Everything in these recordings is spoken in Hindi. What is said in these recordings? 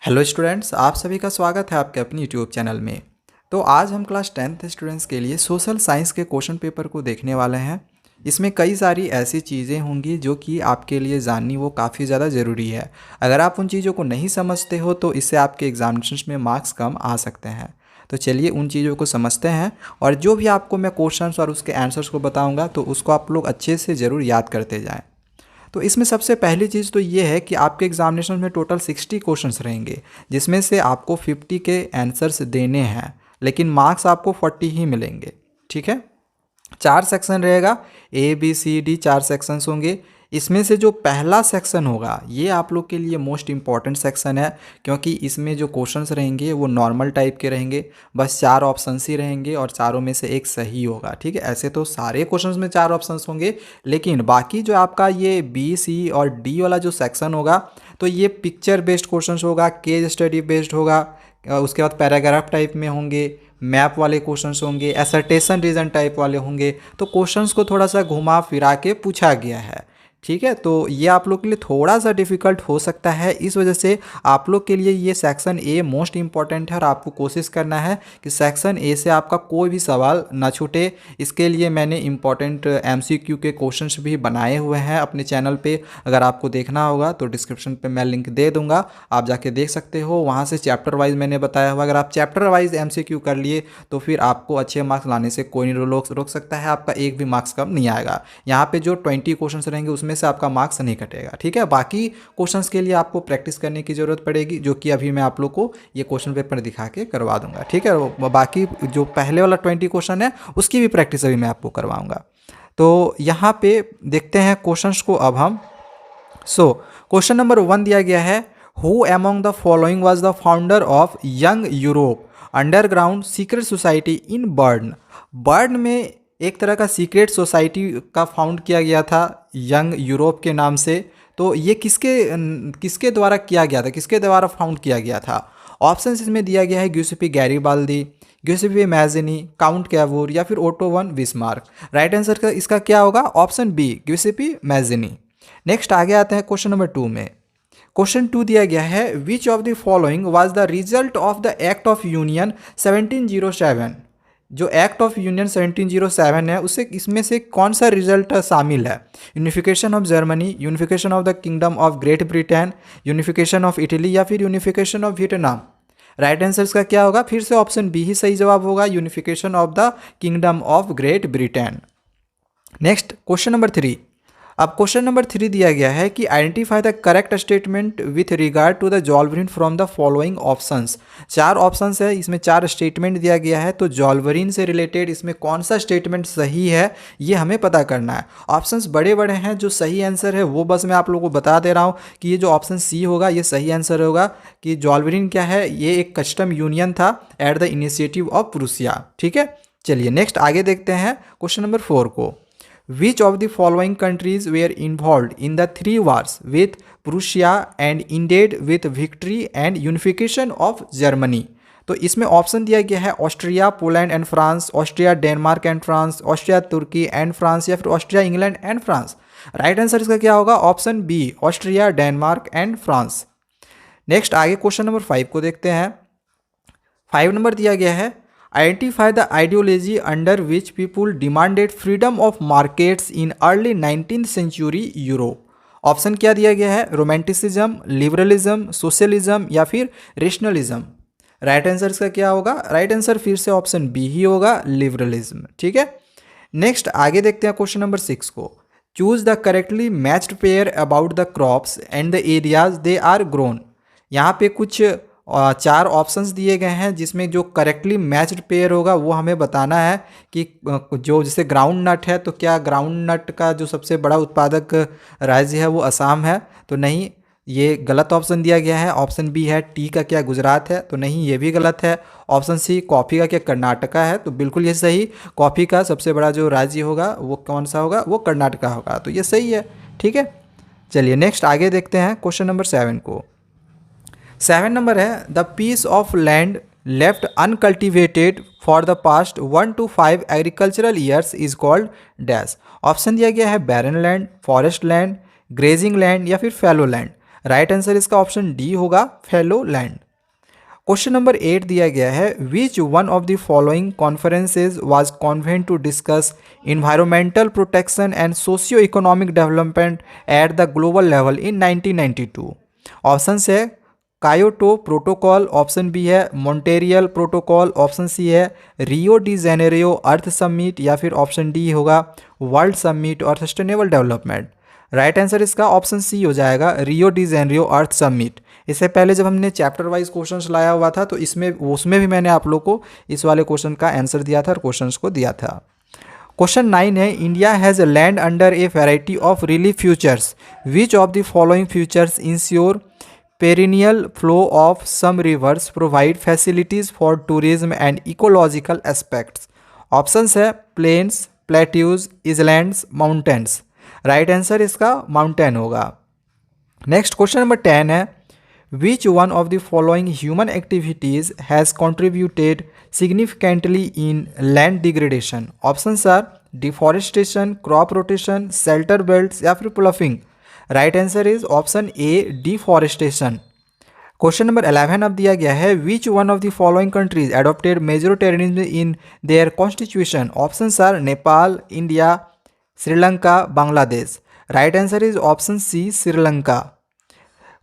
हेलो स्टूडेंट्स, आप सभी का स्वागत है आपके अपनी यूट्यूब चैनल में। तो आज हम क्लास 10th स्टूडेंट्स के लिए सोशल साइंस के क्वेश्चन पेपर को देखने वाले हैं। इसमें कई सारी ऐसी चीज़ें होंगी जो कि आपके लिए जाननी वो काफ़ी ज़्यादा ज़रूरी है। अगर आप उन चीज़ों को नहीं समझते हो तो इससे आपके एग्जामिनेशंस में मार्क्स कम आ सकते हैं। तो चलिए उन चीज़ों को समझते हैं और जो भी आपको मैं क्वेश्चंस और उसके आंसर्स को बताऊँगा तो उसको आप लोग अच्छे से ज़रूर याद करते जाएँ। तो इसमें सबसे पहली चीज़ तो ये है कि आपके एग्जामिनेशन में टोटल 60 क्वेश्चंस रहेंगे, जिसमें से आपको 50 के आंसर्स देने हैं, लेकिन मार्क्स आपको 40 ही मिलेंगे। ठीक है। 4 सेक्शन रहेगा, A B C D 4 sections होंगे। इसमें से जो पहला सेक्शन होगा ये आप लोग के लिए मोस्ट इम्पॉर्टेंट सेक्शन है, क्योंकि इसमें जो क्वेश्चंस रहेंगे वो नॉर्मल टाइप के रहेंगे। बस 4 ऑप्शंस ही रहेंगे और चारों में से एक सही होगा। ठीक है, ऐसे तो सारे क्वेश्चंस में 4 ऑप्शंस होंगे, लेकिन बाकी जो आपका ये B C और D वाला जो सेक्शन होगा तो ये पिक्चर बेस्ड क्वेश्चंस होगा, केस स्टडी बेस्ड होगा। उसके बाद पैराग्राफ टाइप में होंगे, मैप वाले क्वेश्चंस होंगे, असर्टेशन रीजन टाइप वाले होंगे। तो क्वेश्चंस को थोड़ा सा घुमा फिरा के पूछा गया है। ठीक है, तो ये आप लोग के लिए थोड़ा सा डिफ़िकल्ट हो सकता है, इस वजह से आप लोग के लिए ये सेक्शन ए मोस्ट इंपॉर्टेंट है और आपको कोशिश करना है कि सेक्शन ए से आपका कोई भी सवाल ना छूटे। इसके लिए मैंने इंपॉर्टेंट MCQ के क्वेश्चंस भी बनाए हुए हैं अपने चैनल पे। अगर आपको देखना होगा तो डिस्क्रिप्शन पे मैं लिंक दे दूंगा, आप जाके देख सकते हो। वहाँ से चैप्टर वाइज मैंने बताया हुआ, अगर आप चैप्टर वाइज MCQ कर लिए तो फिर आपको अच्छे मार्क्स लाने से कोई नहीं रोक सकता है, आपका एक भी मार्क्स कम नहीं आएगा। यहाँ पे जो 20 क्वेश्चंस रहेंगे उसमें से आपका मार्क्स नहीं कटेगा। ठीक है, बाकी क्वेश्चंस के लिए आपको प्रैक्टिस करने की ज़रूरत पड़ेगी, जो कि अभी मैं आप लोग को ये क्वेश्चन पेपर दिखा के करवा दूंगा। ठीक है, बाकी जो पहले वाला 20 क्वेश्चन है उसकी भी प्रैक्टिस अभी मैं आपको करवाऊंगा। तो यहाँ पे देखते हैं क्वेश्चंस को अब हम। क्वेश्चन नंबर 1 दिया गया है, who among the following was the founder of young Europe underground secret society in burn. Burn में एक तरह का सीक्रेट सोसाइटी का फाउंड किया गया था यंग यूरोप के नाम से। तो ये किसके किसके द्वारा किया गया था, किसके द्वारा फाउंड किया गया था? ऑप्शन इसमें दिया गया है ग्यूसेपी गैरिबाल्दी, ग्यूसेपी मैज़नी, काउंट कैवूर या फिर Otto von Bismarck. Right answer का इसका क्या होगा? Option B, Giuseppe Mazzini. Next आगे आते हैं क्वेश्चन नंबर 2 में। क्वेश्चन 2 दिया गया है, which of the following was the result of the act of union 1707। जो एक्ट ऑफ यूनियन 1707 है उससे इसमें से कौन सा रिजल्ट शामिल है? Unification of Germany, unification of the kingdom of great Britain, unification of Italy या फिर unification of Vietnam. Right answer इसका क्या होगा? फिर से ऑप्शन बी ही सही जवाब होगा, unification of the kingdom of great Britain. Next question number 3। अब क्वेश्चन नंबर 3 दिया गया है कि identify the correct statement with regard to the Zollverein from the following options. 4 options है, इसमें 4 स्टेटमेंट दिया गया है। तो जॉल्वरिन से रिलेटेड इसमें कौन सा स्टेटमेंट सही है ये हमें पता करना है। ऑप्शंस बड़े बड़े हैं, जो सही आंसर है वो बस मैं आप लोगों को बता दे रहा हूँ कि ये जो ऑप्शन सी होगा ये सही आंसर होगा। कि जॉल्वरिन क्या है? ये एक कस्टम यूनियन था at the initiative of Prussia. ठीक है, चलिए नेक्स्ट आगे देखते हैं क्वेश्चन नंबर 4 को। Which of the following countries were involved in the 3 wars with Prussia and ended with victory and unification of Germany? तो इसमें ऑप्शन दिया गया है Austria, Poland and France, Austria, Denmark and France, Austria, Turkey and France या फिर Austria, England and France. Right answer इसका क्या होगा? Option B, Austria, Denmark and France. Next आगे क्वेश्चन नंबर 5 को देखते हैं। 5 नंबर दिया गया है, identify the ideology under which people demanded freedom of markets in early 19th century Europe. Option क्या दिया गया है? रोमांटिसिज्म, लिबरलिज्म, सोशलिज्म या फिर रेशनलिज्म। राइट आंसर इसका क्या होगा? राइट आंसर फिर से ऑप्शन बी ही होगा, लिबरलिज्म। ठीक है, नेक्स्ट आगे देखते हैं क्वेश्चन नंबर 6 को। Choose the correctly matched pair about the crops and the areas they are grown. यहाँ पे कुछ 4 ऑप्शंस दिए गए हैं, जिसमें जो करेक्टली मैच्ड पेयर होगा वो हमें बताना है कि जो जैसे ग्राउंड नट है तो क्या ग्राउंड नट का जो सबसे बड़ा उत्पादक राज्य है वो असम है? तो नहीं, ये गलत ऑप्शन दिया गया है। ऑप्शन बी है टी का क्या गुजरात है? तो नहीं, ये भी गलत है। ऑप्शन सी कॉफ़ी का क्या कर्नाटका है? तो बिल्कुल ये सही, कॉफ़ी का सबसे बड़ा जो राज्य होगा वो कौन सा होगा? वो कर्नाटका होगा। तो ये सही है। ठीक है, चलिए नेक्स्ट आगे देखते हैं क्वेश्चन नंबर 7 को। 7 नंबर है, the piece of land left uncultivated for the past 1 to 5 agricultural years is called dash. Option दिया गया है barren land, forest land, grazing land या फिर फैलो लैंड। राइट आंसर इसका ऑप्शन डी होगा, फैलो लैंड। क्वेश्चन नंबर 8 दिया गया है, which one of the following conferences was convened to discuss environmental protection and socio economic development at the global level in 1992। Option है कायोटो प्रोटोकॉल, ऑप्शन बी है मॉन्टेरियल प्रोटोकॉल, ऑप्शन सी है रियो डी जेनेरियो अर्थ समिट, या फिर ऑप्शन डी होगा वर्ल्ड समिट और सस्टेनेबल डेवलपमेंट। राइट आंसर इसका ऑप्शन सी हो जाएगा, रियो डी जेनेरियो अर्थ समिट। इससे पहले जब हमने चैप्टर वाइज क्वेश्चंस लाया हुआ था तो उसमें भी मैंने आप लोग को इस वाले क्वेश्चन का आंसर दिया था और क्वेश्चंस को दिया था। क्वेश्चन 9 है, India has land under A variety of relief futures, which of the following futures ensure perennial flow of some rivers, provide facilities for tourism and ecological aspects। Options है plains, plateaus, islands, mountains. Right answer इसका माउंटेन होगा। नेक्स्ट क्वेश्चन नंबर 10 है, which one of the following human activities has contributed significantly in land degradation। Options are deforestation, crop rotation, shelter belts या फिर ploughing. Right answer is option A, deforestation. Question number 11 अब दिया गया है, which one of the following countries adopted majoritarianism in their constitution. Options are Nepal, India, Sri Lanka, Bangladesh. Right answer is option C, Sri Lanka.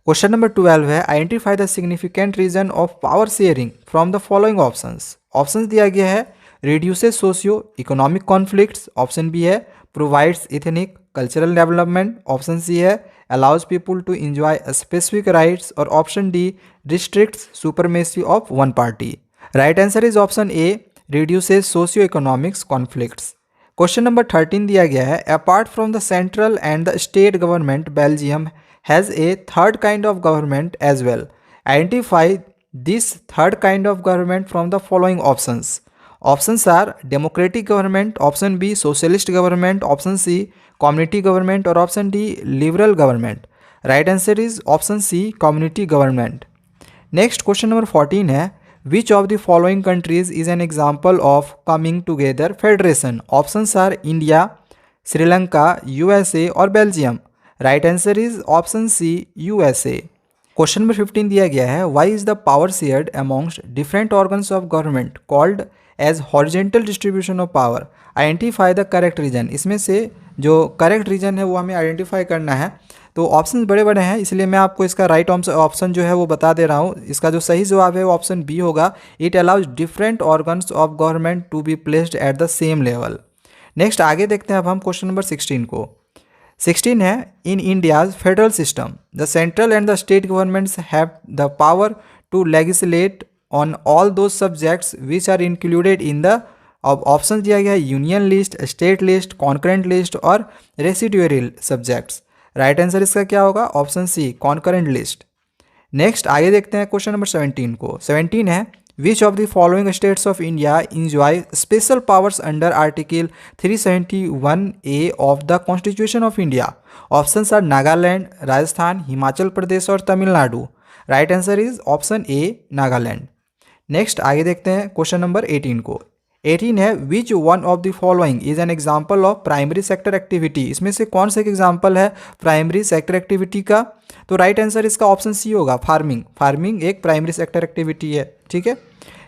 Question number 12 है, identify the significant reason of power sharing from the following options. Options दिया गया है reduces socio economic conflicts, option B है provides ethnic cultural development, option C है allows people to enjoy specific rights, और option D restricts supremacy of one party. Right answer is option A, reduces socio economics conflicts. Question number 13 दिया गया है, apart from the central and the state government Belgium has a third kind of government as well. Identify this third kind of government from the following options. Options are democratic government, option B socialist government, option C community government, और option D liberal government. Right answer is option C, community government. Next question number 14 है, which of the following countries is an example of coming together federation. Options are India, Sri Lanka, USA और Belgium. Right answer is option C, USA. Question number 15 दिया गया है, why is the power shared amongst different organs of government called as horizontal distribution of power. Identify the correct reason. इसमें से जो करेक्ट रीजन है वो हमें आइडेंटिफाई करना है। तो ऑप्शन बड़े बड़े हैं, इसलिए मैं आपको इसका राइट ऑप्शन जो है वो बता दे रहा हूँ। इसका जो सही जवाब है वो ऑप्शन बी होगा, it allows different organs of government to be placed at the same level. Next आगे देखते हैं अब हम क्वेश्चन नंबर 16 को। 16 है, in India's federal system the central and the state governments have the power to legislate on all those subjects which are included in the. अब ऑप्शन दिया गया है union list, state list, concurrent list और रेसिड्यूअरी सब्जेक्ट्स। राइट आंसर इसका क्या होगा, option C, concurrent list. Next आगे देखते हैं क्वेश्चन नंबर 17 को। 17 है, which of the following states of India enjoy special powers under article 371A of the constitution of India. Options are Nagaland, Rajasthan, Himachal Pradesh और Tamil Nadu. Right answer is option A, Nagaland. Next आगे देखते हैं क्वेश्चन नंबर 18 को। 18 है, which one of the following is an example of primary sector activity. इसमें से कौन सा एक एग्जाम्पल है प्राइमरी सेक्टर एक्टिविटी का। तो राइट आंसर इसका ऑप्शन सी होगा, फार्मिंग। फार्मिंग एक प्राइमरी सेक्टर एक्टिविटी है, ठीक है।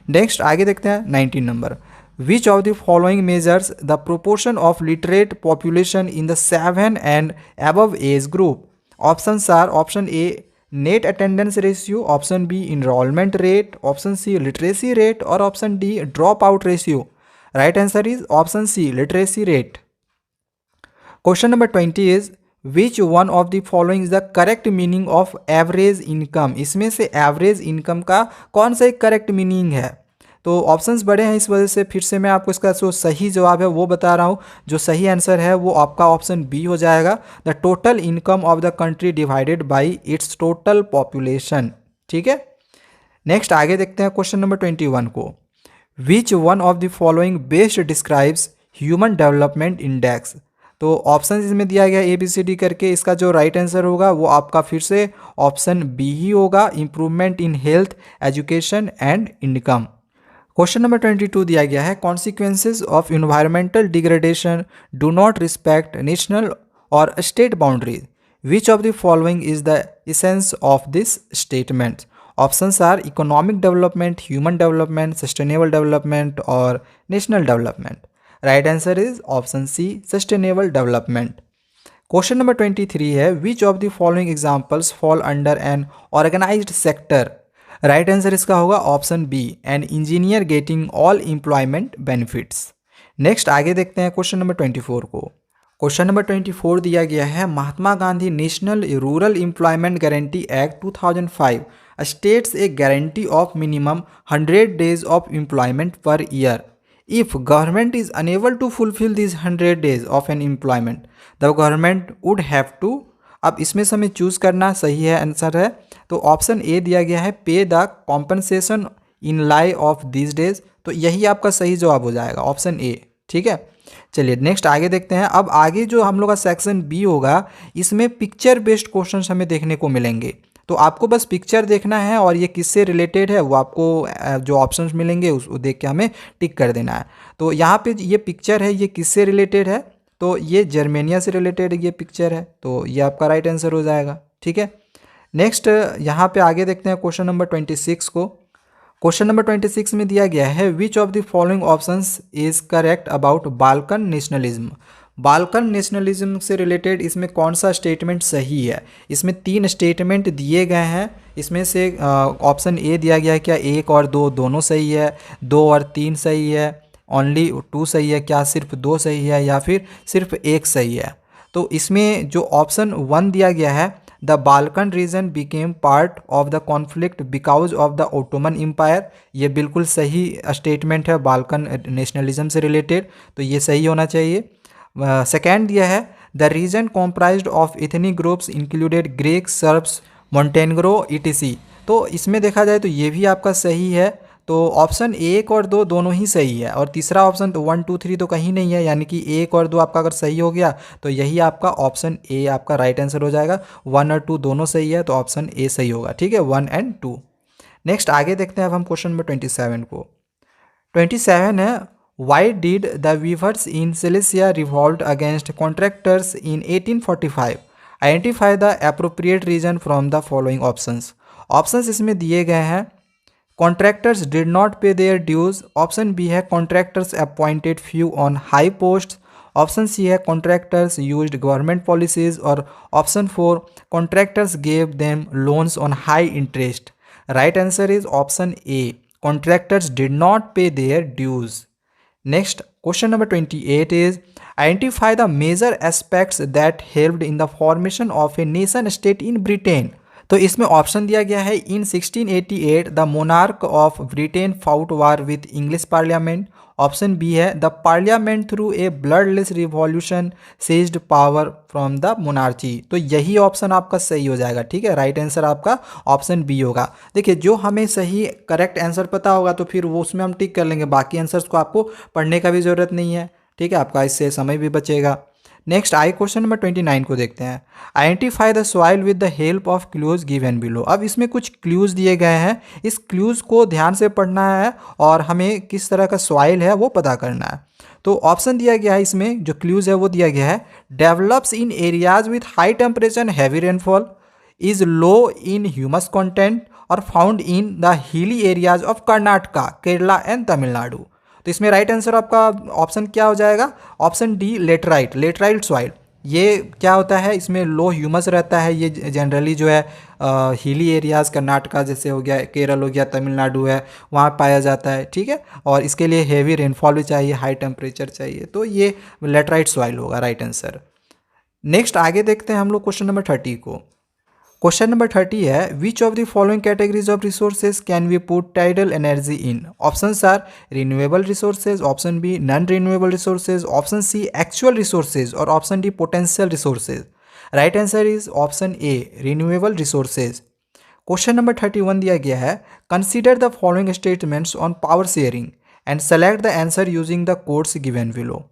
नेक्स्ट आगे देखते हैं 19 number, which of the following measures the proportion of literate population in the 7 and above age group. Options are option A net attendance ratio, option B enrolment rate, option C literacy rate और option D drop out ratio. Right answer is option C, literacy rate. Question number 20 is, which one of the following is the correct meaning of average income. इसमें से एवरेज इनकम का कौन सा एक करेक्ट मीनिंग है। तो ऑप्शंस बड़े हैं, इस वजह से फिर से मैं आपको इसका जो सही जवाब है वो बता रहा हूँ। जो सही आंसर है वो आपका ऑप्शन बी हो जाएगा, the total income of the country divided by it's total population, ठीक है। नेक्स्ट आगे देखते हैं क्वेश्चन नंबर 21 को। विच one of the following best describes human development index. तो ऑप्शन इसमें दिया गया ABCD करके, इसका जो राइट आंसर होगा वो आपका फिर से ऑप्शन बी ही होगा, improvement in health, education and income. Question number 22 दिया गया है, consequences of environmental degradation do not respect national और state boundaries, which of the following is the essence of this statement? Options are economic development, human development, sustainable development और national development. Right answer is option C, sustainable development. Question number 23 है, which of the following examples fall under an organised sector? Right answer इसका होगा option B, an engineer getting all employment benefits. Next आगे देखते हैं क्वेश्चन नंबर 24 को। क्वेश्चन नंबर 24 दिया गया है, Mahatma Gandhi national rural employment guarantee act 2005 states a guarantee of minimum 100 days of employment per year. If government is unable to fulfill these 100 days of an employment, the government would have to, अब इसमें से हमें चूज करना सही है आंसर है, तो ऑप्शन ए दिया गया है, पे the compensation in lie of this days. तो यही आपका सही जवाब हो जाएगा, ऑप्शन ए। ठीक है, चलिए नेक्स्ट आगे देखते हैं। अब आगे जो हम लोग का सेक्शन बी होगा, इसमें पिक्चर बेस्ड क्वेश्चंस हमें देखने को मिलेंगे। तो आपको बस पिक्चर देखना है और ये किससे रिलेटेड है वो आपको जो ऑप्शंस मिलेंगे उसको देख के हमें टिक कर देना है। तो यहाँ पे ये पिक्चर है, ये किससे रिलेटेड है? तो ये जर्मेनिया से रिलेटेड ये पिक्चर है, तो ये आपका राइट आंसर हो जाएगा। ठीक है, नेक्स्ट यहाँ पे आगे देखते हैं क्वेश्चन नंबर 26 को। क्वेश्चन नंबर 26 में दिया गया है, which of the following options is correct about Balkan nationalism? Balkan nationalism से रिलेटेड इसमें कौन सा स्टेटमेंट सही है? इसमें 3 स्टेटमेंट दिए गए हैं, इसमें से ऑप्शन ए दिया गया है, क्या 1 और 2 दोनों सही है, 2 और 3 सही है, ओनली 2 सही है, क्या सिर्फ 2 सही है, या फिर सिर्फ 1 सही है? तो इसमें जो ऑप्शन 1 दिया गया है, the Balkan region became part of the conflict because of the Ottoman empire, ये बिल्कुल सही स्टेटमेंट है बाल्कन नेशनलिज्म से रिलेटेड, तो ये सही होना चाहिए। सेकेंड दिया है, the region comprised of ethnic groups included Greek, Serbs, Montenegro ETC. तो इसमें देखा जाए तो ये भी आपका सही है, तो ऑप्शन 1 और 2 दोनों ही सही है, और तीसरा ऑप्शन तो 1 2 3 तो कहीं नहीं है, यानी कि 1 और 2 आपका अगर सही हो गया तो यही आपका ऑप्शन ए आपका राइट आंसर हो जाएगा। 1 और 2 दोनों सही है, तो ऑप्शन ए सही होगा। ठीक है, 1 एंड 2। नेक्स्ट आगे देखते हैं अब हम क्वेश्चन नंबर 27 को। 27 है, why did the weavers in Silesia revolt against contractors in 1845? Identify the appropriate reason from the following options. Options इसमें दिए गए हैं, contractors did not pay their dues, option B है contractors appointed few on high post, option C है कॉन्ट्रैक्टर्स यूज्ड गवर्नमेंट पॉलिसीज, और option 4 contractors gave them loans on high interest. Right answer is option A, contractors did not pay their dues. Next, question number 28 is, identify the major aspects that helped in the formation of a nation state in Britain. तो इसमें ऑप्शन दिया गया है, in 1688 the monarch of Britain fought war with English parliament, option B है the parliament through a bloodless revolution seized power from the monarchy. तो यही ऑप्शन आपका सही हो जाएगा। ठीक है, राइट आंसर आपका ऑप्शन बी होगा। देखिए, जो हमें सही करेक्ट आंसर पता होगा तो फिर वो उसमें हम टिक कर लेंगे, बाकी आंसर्स को आपको पढ़ने का भी ज़रूरत नहीं है। ठीक है, आपका इससे समय भी बचेगा। नेक्स्ट आई क्वेश्चन नंबर 29 को देखते हैं, identify the soil with the help of clues given below. अब इसमें कुछ क्लूज दिए गए हैं, इस क्लूज को ध्यान से पढ़ना है और हमें किस तरह का सॉइल है वो पता करना है। तो ऑप्शन दिया गया है, इसमें जो क्लूज है वो दिया गया है, develops in areas with high temperature and heavy rainfall, is low in humus content, और found in the hilly areas of Karnataka, Kerala and Tamil Nadu. तो इसमें राइट आंसर आपका ऑप्शन क्या हो जाएगा? Option D, laterite, laterite soil. ये क्या होता है, इसमें लो ह्यूमस रहता है, ये जनरली जो है हिली एरियाज़ कर्नाटका जैसे हो गया, केरल हो गया, तमिलनाडु है, वहाँ पाया जाता है। ठीक है, और इसके लिए हेवी रेनफॉल भी चाहिए, हाई टेम्परेचर चाहिए, तो ये लेटराइट सॉइल होगा राइट आंसर। नेक्स्ट आगे देखते हैं हम लोग क्वेश्चन नंबर 30 को। क्वेश्चन नंबर 30 है, which of the following categories of resources can we put tidal energy in? Options are renewable resources, option B non renewable resources, option C actual resources, और option D potential resources. Right answer is option A, renewable resources. Question number 31 दिया गया है, consider the following statements on power sharing and select the answer using the codes given below.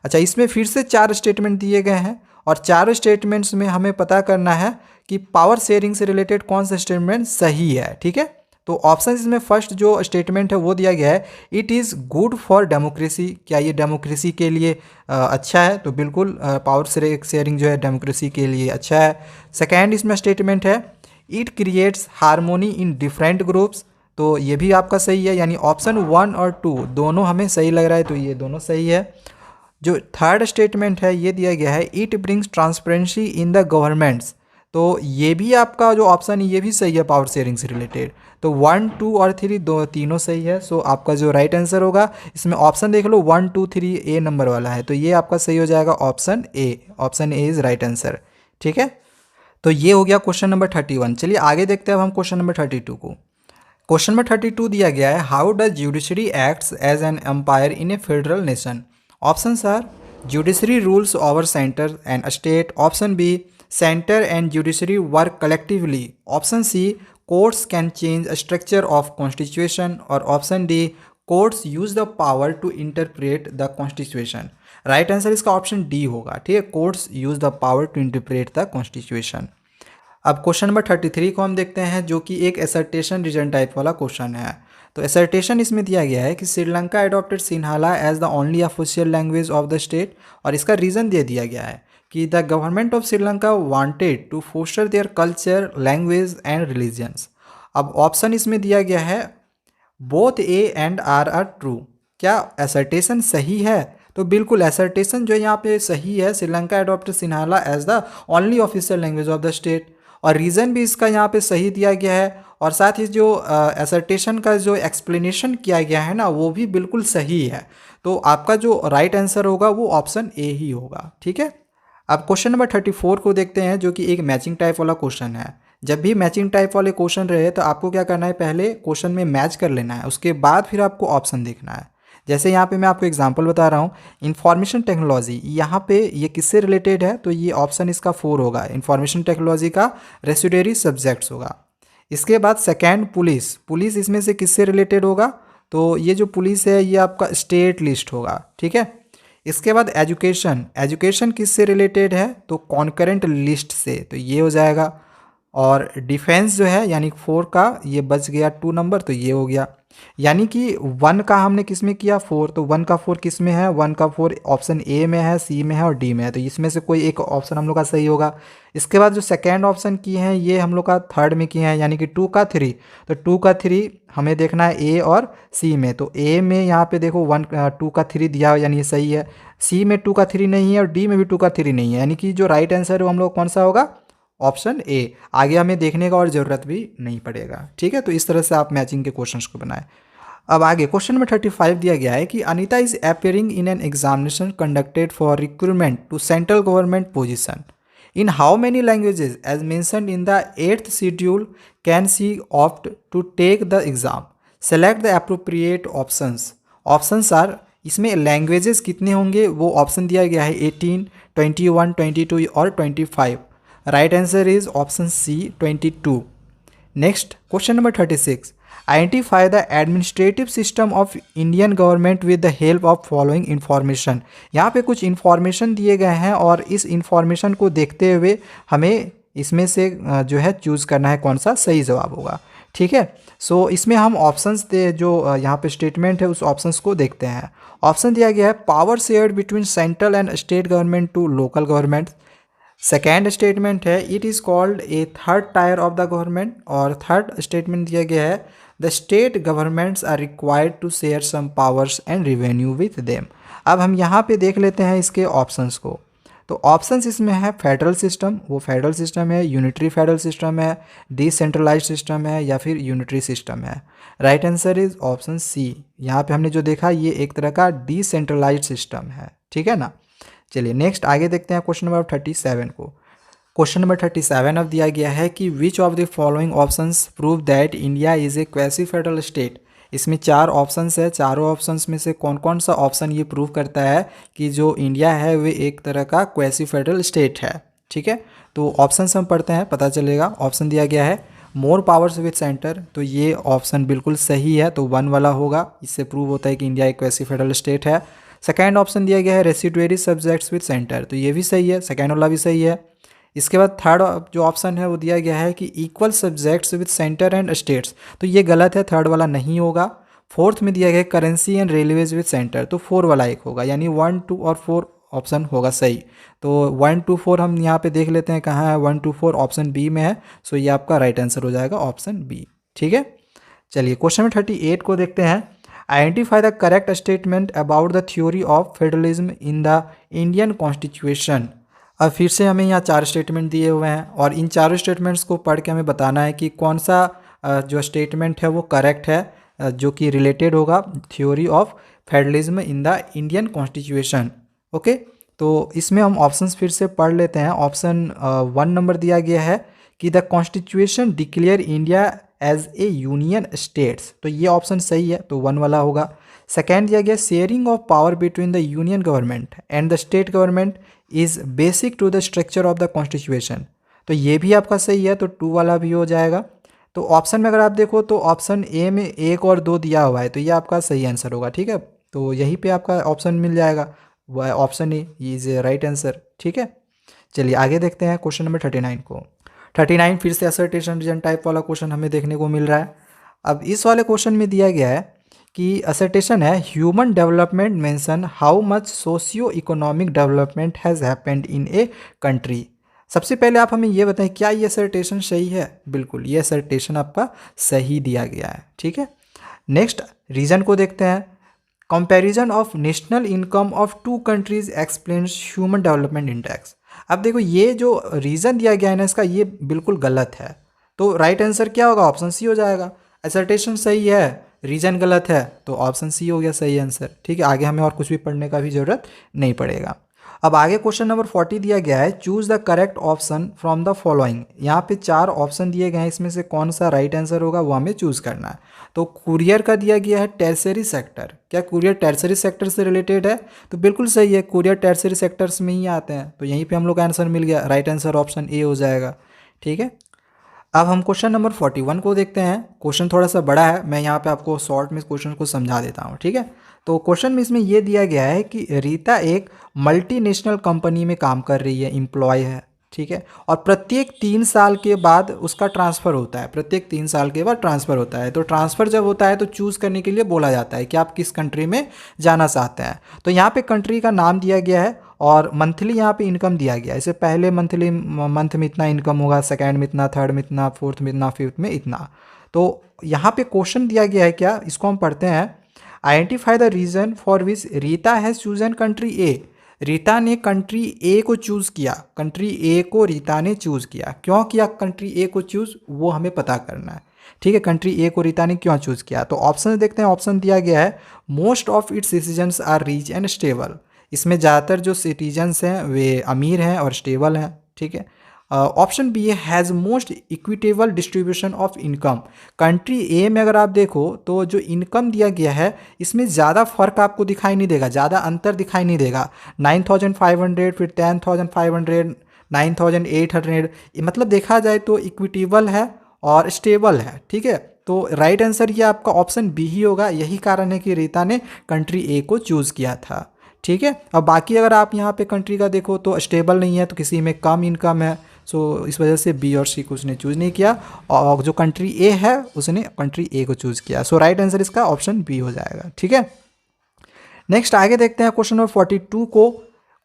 अच्छा, इसमें फिर से 4 स्टेटमेंट दिए गए हैं और चारों स्टेटमेंट्स में हमें पता करना है कि पावर शेयरिंग से रिलेटेड कौन सा स्टेटमेंट सही है। ठीक है, तो ऑप्शन इसमें फर्स्ट जो स्टेटमेंट है वो दिया गया है, it is good for democracy. क्या ये डेमोक्रेसी के लिए अच्छा है? तो बिल्कुल पावर शेयरिंग जो है डेमोक्रेसी के लिए अच्छा है। सेकेंड इसमें स्टेटमेंट है, it creates harmony in different groups. तो ये भी आपका सही है, यानी ऑप्शन 1 और 2 दोनों हमें सही लग रहा है, तो ये दोनों सही है। जो थर्ड स्टेटमेंट है ये दिया गया है, it brings transparency in the governments. तो ये भी आपका जो ऑप्शन है ये भी सही है पावर शेयरिंग से रिलेटेड। तो 1, 2 और 3 तीनों सही है। सो आपका जो राइट आंसर होगा, इसमें ऑप्शन देख लो 1, 2, 3 ए नंबर वाला है, तो ये आपका सही हो जाएगा option A. Option A is right answer. ठीक है, तो ये हो गया क्वेश्चन नंबर 31। चलिए आगे देखते हैं अब हम क्वेश्चन नंबर 32 को। क्वेश्चन नंबर 32 दिया गया है, how does judiciary acts as an umpire in a federal nation. Options are, judiciary rules over centre and state. Option B, centre and judiciary work collectively. Option C, courts can change structure of constitution. और option D, courts use the power to interpret the constitution. Right answer इसका ऑप्शन डी होगा। ठीक है, courts use the power to interpret the constitution. अब क्वेश्चन नंबर 33 को हम देखते हैं, जो कि एक एसर्टेशन रीजन टाइप वाला क्वेश्चन है। तो एसर्टेशन इसमें दिया गया है कि Sri Lanka adopted Sinhala as the only official language of the state. और इसका रीज़न दे दिया गया है कि the government of Sri Lanka wanted to foster their culture, language and religions. अब ऑप्शन इसमें दिया गया है, both A and R true. क्या एसर्टेशन सही है? तो बिल्कुल एसर्टेशन जो यहाँ पे सही है, Sri Lanka adopted Sinhala as the only official language of the state. और रीज़न भी इसका यहाँ पे सही दिया गया है, और साथ ही जो एसर्टेशन का जो एक्सप्लेनेशन किया गया है ना, वो भी बिल्कुल सही है। तो आपका जो राइट आंसर होगा वो ऑप्शन ए ही होगा। ठीक है, अब क्वेश्चन नंबर 34 को देखते हैं, जो कि एक मैचिंग टाइप वाला क्वेश्चन है। जब भी मैचिंग टाइप वाले क्वेश्चन रहे तो आपको क्या करना है, पहले क्वेश्चन में मैच कर लेना है, उसके बाद फिर आपको ऑप्शन देखना है। जैसे यहाँ पे मैं आपको एग्जांपल बता रहा हूँ, इंफॉर्मेशन टेक्नोलॉजी, यहाँ पे ये किससे रिलेटेड है? तो ये ऑप्शन इसका 4 होगा, इंफॉर्मेशन टेक्नोलॉजी का रेसिडुअरी सब्जेक्ट्स होगा। इसके बाद सेकेंड, पुलिस। पुलिस इसमें से किससे रिलेटेड होगा? तो ये जो पुलिस है ये आपका स्टेट लिस्ट होगा। ठीक है, इसके बाद एजुकेशन। एजुकेशन किससे रिलेटेड है? तो कॉन्करेंट लिस्ट से, तो ये हो जाएगा। और डिफेंस जो है यानी 4 का ये बच गया 2 नंबर, तो ये हो गया। यानी कि 1 का हमने किस में किया? 4। तो 1 का 4 किस में है? 1 का 4 ऑप्शन ए में है, सी में है और डी में है, तो इसमें से कोई एक ऑप्शन हम लोग का सही होगा। इसके बाद जो सेकेंड ऑप्शन किए हैं ये हम लोग का थर्ड में किए हैं, यानी कि 2 का 3। तो 2 का 3 हमें देखना है ए और सी में। तो ए में यहाँ पे देखो 2 का 3 दिया यानी ये सही है। सी में 2 का 3 नहीं है और डी में भी 2 का 3 नहीं है, यानी कि जो राइट आंसर है वो हम लोग कौन सा होगा? Option A. आगे हमें देखने का और ज़रूरत भी नहीं पड़ेगा। ठीक है, तो इस तरह से आप मैचिंग के क्वेश्चंस को बनाएं। अब आगे क्वेश्चन नंबर 35 दिया गया है कि Anita is appearing in an examination conducted for recruitment to central government position in how many languages as mentioned in the 8th schedule can she opt to take the exam. Select the appropriate options. Options are, इसमें लैंग्वेजेस कितने होंगे वो ऑप्शन दिया गया है 18, 21, 22 और 25। Right answer is option C 22। Next question number 36, identify the administrative system of Indian government with the help of following information. यहाँ पे कुछ इन्फॉर्मेशन दिए गए हैं और इस इन्फॉर्मेशन को देखते हुए हमें इसमें से जो है चूज़ करना है कौन सा सही जवाब होगा। ठीक है, सो इसमें हम ऑप्शंस जो यहाँ पे स्टेटमेंट है उस ऑप्शंस को देखते हैं। ऑप्शन दिया गया है, power shared between central and state government to local government. Second statement है, it is called a third tier of the government. और थर्ड स्टेटमेंट दिया गया है, the state governments are required to share some powers and revenue with them. अब हम यहाँ पे देख लेते हैं इसके ऑप्शंस को। तो ऑप्शंस इसमें है फेडरल सिस्टम, वो फेडरल सिस्टम है, यूनिटरी फेडरल सिस्टम है, डिसेंट्रलाइज्ड सिस्टम है या फिर यूनिटरी सिस्टम है। Right answer is option C. यहाँ पे हमने जो देखा ये एक तरह का डिसेंट्रलाइज्ड सिस्टम है। ठीक है ना, चलिए नेक्स्ट आगे देखते हैं क्वेश्चन नंबर 37 को। क्वेश्चन नंबर 37 अब दिया गया है कि विच of the following options prove that India is a quasi federal state. इसमें 4 ऑप्शंस है, चारों ऑप्शंस में से कौन कौन सा ऑप्शन ये प्रूव करता है कि जो इंडिया है वे एक तरह का क्वासी फेडरल स्टेट है। ठीक है, तो ऑप्शंस हम पढ़ते हैं, पता चलेगा। ऑप्शन दिया गया है मोर पावर्स विद सेंटर, तो ये ऑप्शन बिल्कुल सही है, तो 1 वाला होगा। इससे प्रूव होता है कि इंडिया एक क्वासी फेडरल स्टेट है। सेकेंड ऑप्शन दिया गया है रेसिडुअरी सब्जेक्ट्स विद सेंटर, तो ये भी सही है, सेकेंड वाला भी सही है। इसके बाद थर्ड जो ऑप्शन है वो दिया गया है कि equal subjects with centre and states, तो ये गलत है, थर्ड वाला नहीं होगा। फोर्थ में दिया गया है currency and railways with centre, तो 4 वाला एक होगा, यानी 1, 2 और 4 ऑप्शन होगा सही। तो 1, 2, 4 हम यहाँ पे देख लेते हैं कहाँ है, 1, 2, 4 ऑप्शन बी में है। सो ये आपका राइट आंसर हो जाएगा ऑप्शन बी। ठीक है, चलिए क्वेश्चन नंबर 38 को देखते हैं। Identify the correct statement about the theory of federalism in the Indian constitution. अब फिर से हमें यहाँ 4 स्टेटमेंट दिए हुए हैं और इन चारों स्टेटमेंट्स को पढ़ के हमें बताना है कि कौन सा जो स्टेटमेंट है वो करेक्ट है, जो कि रिलेटेड होगा theory of federalism in the Indian constitution. Okay, तो इसमें हम ऑप्शंस फिर से पढ़ लेते हैं। ऑप्शन 1 नंबर दिया गया है कि the constitution declare India as a union states, तो ये ऑप्शन सही है, तो 1 वाला होगा। सेकेंड दिया गया sharing of power between the union government and the state government is basic to the structure of the constitution, तो ये भी आपका सही है, तो 2 वाला भी हो जाएगा। तो ऑप्शन में अगर आप देखो तो ऑप्शन ए में 1 और 2 दिया हुआ है, तो ये आपका सही आंसर होगा। ठीक है, तो यहीं पे आपका ऑप्शन मिल जाएगा, वह option A is a right answer. ठीक है, चलिए आगे देखते हैं क्वेश्चन नंबर 39 को। 39 फिर से असर्टेशन रीजन टाइप वाला क्वेश्चन हमें देखने को मिल रहा है। अब इस वाले क्वेश्चन में दिया गया है कि असर्टेशन है human development mention how much socio economic development has happened in a country. सबसे पहले आप हमें ये बताएं क्या ये असर्टेशन सही है। बिल्कुल, ये असर्टेशन आपका सही दिया गया है। ठीक है, नेक्स्ट रीजन को देखते हैं। Comparison of national income of 2 countries explains human development index. अब देखो ये जो रीज़न दिया गया है ना इसका, ये बिल्कुल गलत है, तो राइट आंसर क्या होगा, ऑप्शन सी हो जाएगा। असर्टेशन सही है, रीजन गलत है, तो ऑप्शन सी हो गया सही आंसर। ठीक है, आगे हमें और कुछ भी पढ़ने का भी ज़रूरत नहीं पड़ेगा। अब आगे क्वेश्चन नंबर 40 दिया गया है choose the correct option from the following. यहाँ पे 4 ऑप्शन दिए गए हैं, इसमें से कौन सा राइट आंसर होगा वो हमें चूज करना है। तो कुरियर का दिया गया है टर्सरी सेक्टर, क्या कुरियर टर्सरी सेक्टर से रिलेटेड है, तो बिल्कुल सही है, कुरियर टर्सरी सेक्टर्स में ही आते हैं, तो यहीं पे हम लोग का आंसर मिल गया, राइट आंसर ऑप्शन ए हो जाएगा। ठीक है, अब हम क्वेश्चन नंबर 41 को देखते हैं। क्वेश्चन थोड़ा सा बड़ा है, मैं यहाँ पे आपको शॉर्ट में क्वेश्चन को समझा देता हूँ। ठीक है, तो क्वेश्चन में इसमें ये दिया गया है कि रीता एक मल्टीनेशनल कंपनी में काम कर रही है, एम्प्लॉय है। ठीक है, और प्रत्येक 3 साल के बाद उसका ट्रांसफ़र होता है, प्रत्येक 3 साल के बाद ट्रांसफ़र होता है। तो ट्रांसफ़र जब होता है तो चूज़ करने के लिए बोला जाता है कि आप किस कंट्री में जाना चाहते हैं। तो यहाँ पे कंट्री का नाम दिया गया है और मंथली यहाँ पे इनकम दिया गया है। इससे पहले मंथली मंथ में इतना इनकम होगा, सेकेंड में इतना, थर्ड में इतना, फोर्थ में इतना, फिफ्थ में इतना। तो यहाँ पे क्वेश्चन दिया गया है क्या, इसको हम पढ़ते हैं। Identify the reason for which Rita has chosen country A. Rita ने कंट्री ए को चूज़ किया, कंट्री ए को रीता ने चूज़ किया। क्यों किया कंट्री ए को चूज़, वो हमें पता करना है। ठीक है, कंट्री ए को रीता ने क्यों चूज़ किया, तो ऑप्शन देखते हैं। ऑप्शन दिया गया है most of its citizens are rich and stable. इसमें ज़्यादातर जो सिटीजन्स हैं वे अमीर हैं और स्टेबल हैं। ठीक है, option B has most equitable distribution of income. Country A में अगर आप देखो तो जो इनकम दिया गया है इसमें ज़्यादा फर्क आपको दिखाई नहीं देगा, ज़्यादा अंतर दिखाई नहीं देगा। 9,500 फिर 10,500, 9,800, मतलब देखा जाए तो इक्विटेबल है और स्टेबल है। ठीक है, तो राइट आंसर ये आपका ऑप्शन बी ही होगा। यही कारण है कि रीता ने कंट्री ए को चूज़ किया था। ठीक है, अब बाकी अगर आप यहाँ पे कंट्री का देखो तो स्टेबल नहीं है, तो किसी में कम इनकम है, सो इस वजह से बी और सी को उसने चूज़ नहीं किया, और जो कंट्री ए है उसने कंट्री ए को चूज़ किया। सो राइट आंसर इसका ऑप्शन बी हो जाएगा। ठीक है, नेक्स्ट आगे देखते हैं क्वेश्चन नंबर 42 को।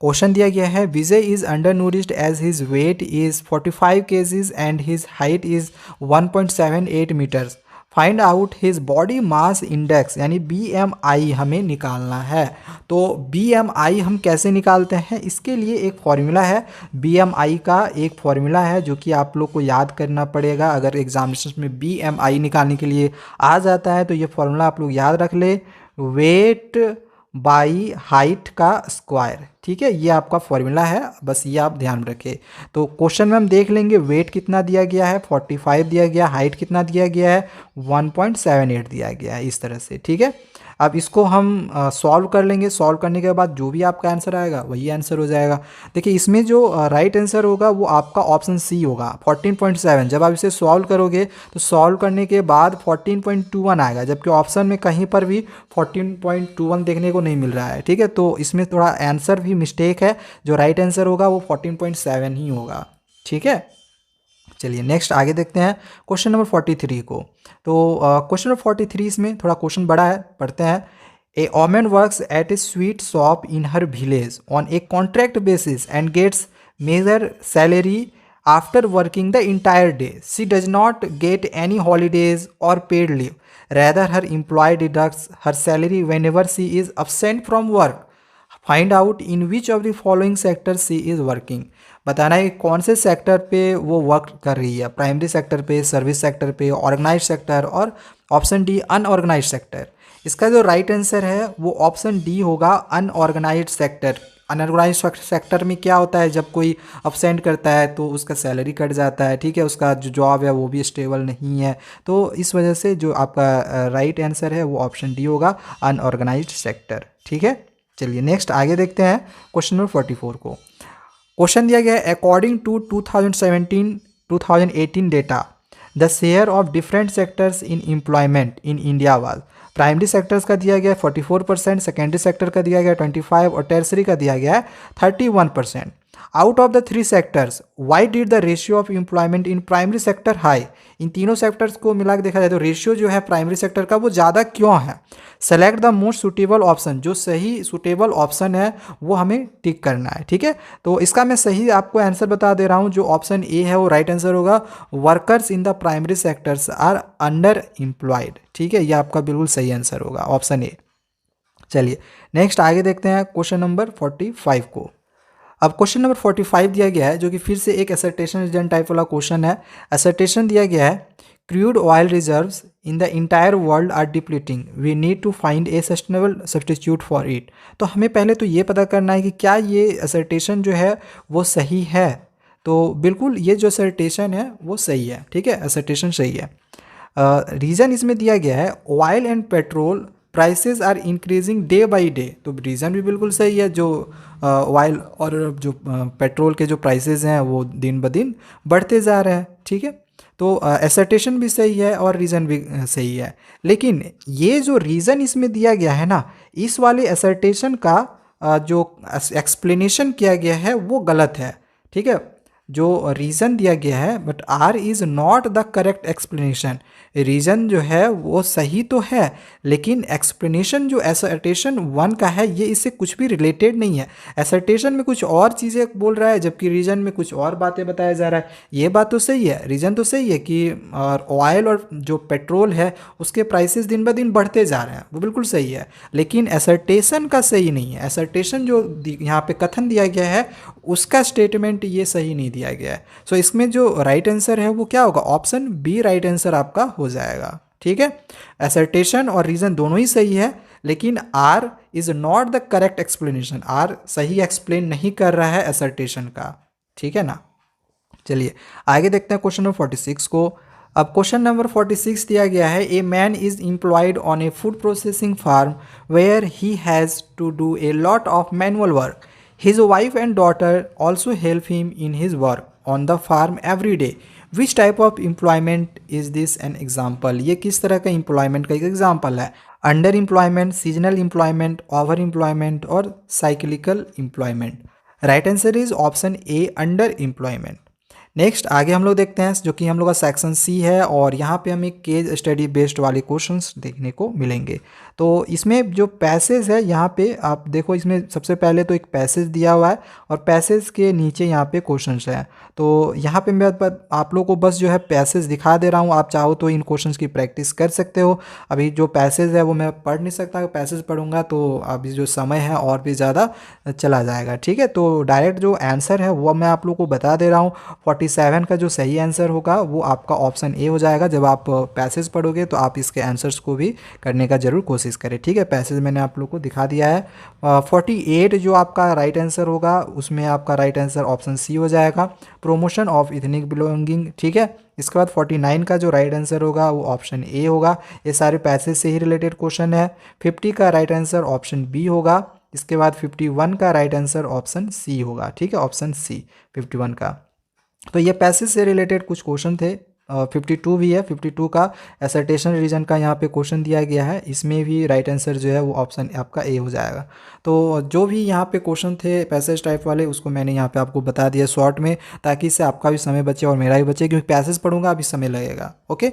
क्वेश्चन दिया गया है Vijay is under nourished as his weight is 45 kgs and his height is 1.78 metres. Find out his body mass index, यानी BMI हमें निकालना है। तो BMI हम कैसे निकालते हैं, इसके लिए एक फॉर्मूला है। BMI का एक फॉर्मूला है जो कि आप लोग को याद करना पड़ेगा। अगर एग्जामिनेशन में BMI निकालने के लिए आ जाता है तो ये फॉर्मूला आप लोग याद रख ले, वेट बाई हाइट का स्क्वायर। ठीक है, ये आपका फॉर्मूला है, बस ये आप ध्यान रखें। तो क्वेश्चन में हम देख लेंगे वेट कितना दिया गया है, 45 दिया गया, हाइट कितना दिया गया है, 1.78 दिया गया है, इस तरह से। ठीक है, अब इसको हम सॉल्व कर लेंगे। सॉल्व करने के बाद जो भी आपका आंसर आएगा वही आंसर हो जाएगा। देखिए इसमें जो राइट आंसर होगा वो आपका ऑप्शन सी होगा, 14.7। जब आप इसे सॉल्व करोगे तो सॉल्व करने के बाद 14.21 आएगा, जबकि ऑप्शन में कहीं पर भी 14.21 देखने को नहीं मिल रहा है। ठीक है, तो इसमें थोड़ा आंसर भी मिस्टेक है, जो राइट आंसर होगा वो 14.7 ही होगा। ठीक है। चलिए नेक्स्ट आगे देखते हैं क्वेश्चन नंबर 43 को। तो क्वेश्चन नंबर 43 इसमें थोड़ा क्वेश्चन बड़ा है, पढ़ते हैं। A woman works at a sweet shop in her village on a contract basis and gets meagre salary after working the entire day. She does not get any holidays और paid leave. Rather, her employer deducts her salary whenever she is absent from work. Find out in which of the following sectors she is working. बताना है कि कौन से सेक्टर पे वो वर्क कर रही है, प्राइमरी सेक्टर पे, सर्विस सेक्टर पे, ऑर्गेनाइज सेक्टर और ऑप्शन डी अनऑर्गेनाइज सेक्टर। इसका जो राइट आंसर है वो ऑप्शन डी होगा, अनऑर्गेनाइज सेक्टर। अनऑर्गेनाइज सेक्टर में क्या होता है, जब कोई अपसेंट करता है तो उसका सैलरी कट जाता है, ठीक है, उसका जो जॉब है वो भी स्टेबल नहीं है। तो इस वजह से जो आपका राइट आंसर है वो ऑप्शन डी होगा, अनऑर्गेनाइज सेक्टर। ठीक है, चलिए नेक्स्ट आगे देखते हैं क्वेश्चन नंबर 44 को। क्वेश्चन दिया गया है, according to 2017-2018 data the share of different sectors in employment in India was. Primary sectors का दिया गया 44%, सेकेंडरी सेक्टर का दिया गया 25% और टर्सरी का दिया गया है 31%। Out of the three sectors why did the ratio of employment in primary sector high. इन तीनों सेक्टर्स को मिला के देखा जाए तो रेशियो जो है प्राइमरी सेक्टर का वो ज़्यादा क्यों है। Select the most suitable option, जो सही सुटेबल ऑप्शन है वो हमें टिक करना है। ठीक है, तो इसका मैं सही आपको आंसर बता दे रहा हूँ, जो ऑप्शन ए है वो राइट आंसर होगा। Workers in the primary sectors are underemployed. ठीक है, ये आपका बिल्कुल सही आंसर होगा, ऑप्शन ए। चलिए नेक्स्ट आगे देखते हैं क्वेश्चन नंबर 45 को। अब क्वेश्चन नंबर 45 दिया गया है, जो कि फिर से एक असर्टेशन रीजन टाइप वाला क्वेश्चन है। असर्टेशन दिया गया है, crude oil reserves in the entire world are depleting, we need to find a sustainable substitute for it. तो हमें पहले तो ये पता करना है कि क्या ये असर्टेशन जो है वो सही है। तो बिल्कुल ये जो असर्टेशन है वो सही है। ठीक है, असर्टेशन सही है। रीज़न इसमें दिया गया है, oil and petrol prices are increasing day by day. तो रीज़न भी बिल्कुल सही है, जो ऑयल और जो पेट्रोल के जो प्राइसेस हैं वो दिन ब दिन बढ़ते जा रहे हैं। ठीक है, तो एसर्टेशन भी सही है और रीज़न भी सही है। लेकिन ये जो रीज़न इसमें दिया गया है ना, इस वाले एसर्टेशन का जो एक्सप्लेनेशन किया गया है वो गलत है। ठीक है, जो रीज़न दिया गया है but R is not the correct explanation. Reason जो है वो सही तो है, लेकिन एक्सप्लेनेशन जो असर्टेशन 1 का है ये इससे कुछ भी रिलेटेड नहीं है। असर्टेशन में कुछ और चीज़ें बोल रहा है, जबकि रीज़न में कुछ और बातें बताया जा रहा है। ये बात तो सही है, रीज़न तो सही है कि ऑयल और जो पेट्रोल है उसके प्राइसेस दिन ब दिन बढ़ते जा रहे हैं, वो बिल्कुल सही है। लेकिन असर्टेशन का सही नहीं है। असर्टेशन जो यहाँ पे कथन दिया गया है उसका स्टेटमेंट ये सही नहीं दिया गया है। सो इसमें जो राइट आंसर है वो क्या होगा, ऑप्शन बी राइट आंसर आपका हो जाएगा। ठीक है, असर्टेशन और रीज़न दोनों ही सही है, लेकिन R is not the correct explanation. R सही एक्सप्लेन नहीं कर रहा है असर्टेशन का। ठीक है ना, चलिए आगे देखते हैं क्वेश्चन नंबर 46 को। अब क्वेश्चन नंबर 46 दिया गया है, a man is employed on a food processing farm where he has to do a lot of manual work. His wife and daughter also help him in his work on the farm every day. Which type of employment is this an example? ये किस तरह का employment का एक example है? Under employment, seasonal employment, over employment और cyclical employment. Right answer is option A, under employment. Next आगे हम लोग देखते हैं, जो कि हम लोग का सेक्शन सी है और यहाँ पे हमें केस स्टडी बेस्ड वाले क्वेश्चंस देखने को मिलेंगे। तो इसमें जो पैसेज है यहाँ पे आप देखो, इसमें सबसे पहले तो एक पैसेज दिया हुआ है और पैसेज के नीचे यहाँ पे क्वेश्चंस हैं। तो यहाँ पे मैं आप लोग को बस जो है पैसेज दिखा दे रहा हूँ, आप चाहो तो इन क्वेश्चंस की प्रैक्टिस कर सकते हो। अभी जो पैसेज है वो मैं पढ़ नहीं सकता, पैसेज पढ़ूंगा तो अभी जो समय है और भी ज़्यादा चला जाएगा। ठीक है, तो डायरेक्ट जो आंसर है वो मैं आप लोग को बता दे रहा हूँ। 47 का जो सही आंसर होगा वो आपका ऑप्शन ए हो जाएगा। जब आप पैसेज पढ़ोगे तो आप इसके आंसर्स को भी करने का जरूर कोशिश करें। ठीक है, पैसेज मैंने आप लोग को दिखा दिया है। 48 जो आपका राइट आंसर होगा उसमें आपका राइट आंसर ऑप्शन सी हो जाएगा, प्रमोशन ऑफ इथनिक बिलोंगिंग। ठीक है, इसके बाद 49 का जो राइट आंसर होगा वो ऑप्शन ए होगा। ये सारे पैसेज से ही रिलेटेड क्वेश्चन है। 50 का राइट आंसर ऑप्शन बी होगा। इसके बाद 51 का राइट आंसर ऑप्शन सी होगा। ठीक है, ऑप्शन सी 51 का। तो ये पैसेज से रिलेटेड कुछ क्वेश्चन थे 52 भी है, 52 का एसर्टेशन रीजन का यहाँ पे क्वेश्चन दिया गया है, इसमें भी राइट आंसर जो है वो ऑप्शन आपका ए हो जाएगा। तो जो भी यहाँ पे क्वेश्चन थे पैसेज टाइप वाले उसको मैंने यहाँ पे आपको बता दिया शॉर्ट में, ताकि इससे आपका भी समय बचे और मेरा भी बचे, क्योंकि पैसेज पढ़ूंगा अभी समय लगेगा। ओके,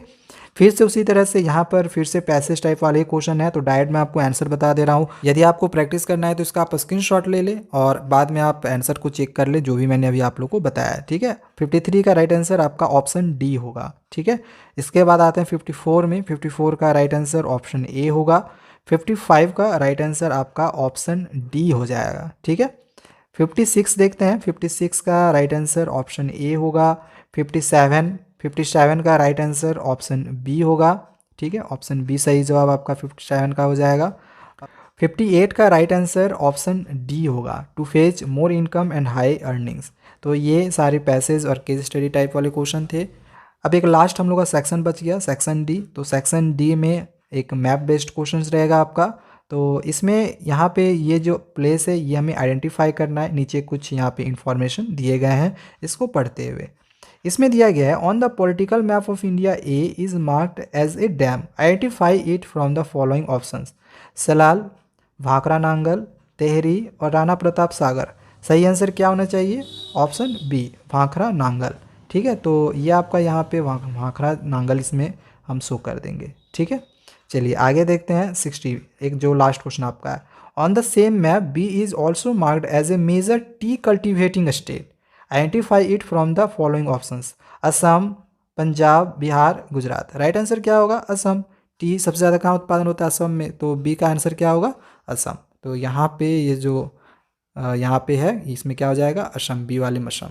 फिर से उसी तरह से यहाँ पर फिर से पैसेज टाइप वाले क्वेश्चन है, तो डायरेक्ट मैं आपको आंसर बता दे रहा हूँ। यदि आपको प्रैक्टिस करना है तो इसका आप स्क्रीनशॉट ले ले और बाद में आप आंसर को चेक कर ले, जो भी मैंने अभी आप लोग को बताया है। ठीक है, 53 का राइट आंसर आपका ऑप्शन डी होगा। ठीक है, इसके बाद आते हैं 54 में। 54 का राइट आंसर ऑप्शन ए होगा। 55 का राइट आंसर आपका ऑप्शन डी हो जाएगा। ठीक है, 56 देखते हैं। 56 का राइट आंसर ऑप्शन ए होगा। 57 का राइट आंसर ऑप्शन बी होगा। ठीक है, ऑप्शन बी सही जवाब आपका 57 का हो जाएगा। 58 का राइट आंसर ऑप्शन डी होगा, to fetch more income and high earnings. तो ये सारे पैसेज और केस स्टडी टाइप वाले क्वेश्चन थे। अब एक लास्ट हम लोग का सेक्शन बच गया, सेक्शन डी। तो सेक्शन डी में एक मैप बेस्ड क्वेश्चन रहेगा आपका। तो इसमें यहाँ पे ये जो प्लेस है ये हमें आइडेंटिफाई करना है। नीचे कुछ यहाँ पे इंफॉर्मेशन दिए गए हैं, इसको पढ़ते हुए इसमें दिया गया है, on the political map of India A is marked as a dam, identify it from the following options. Salal, Bhakra Nangal, Tehri और राणा प्रताप सागर। सही आंसर क्या होना चाहिए? Option B, Bhakra Nangal. ठीक है, तो ये आपका यहाँ पे भाखरा नांगल इसमें हम शो कर देंगे। ठीक है, चलिए आगे देखते हैं। 60 एक जो लास्ट क्वेश्चन आपका है, on the same map B is also marked as a major tea cultivating state, identify it from the following options. Assam, Punjab, Bihar, Gujarat. Right answer क्या होगा? असम। टी सबसे ज़्यादा कहाँ उत्पादन होता है? असम में। तो बी का आंसर क्या होगा? असम। तो यहाँ पे ये जो यहाँ पे है इसमें क्या हो जाएगा? असम, बी वाले में असम।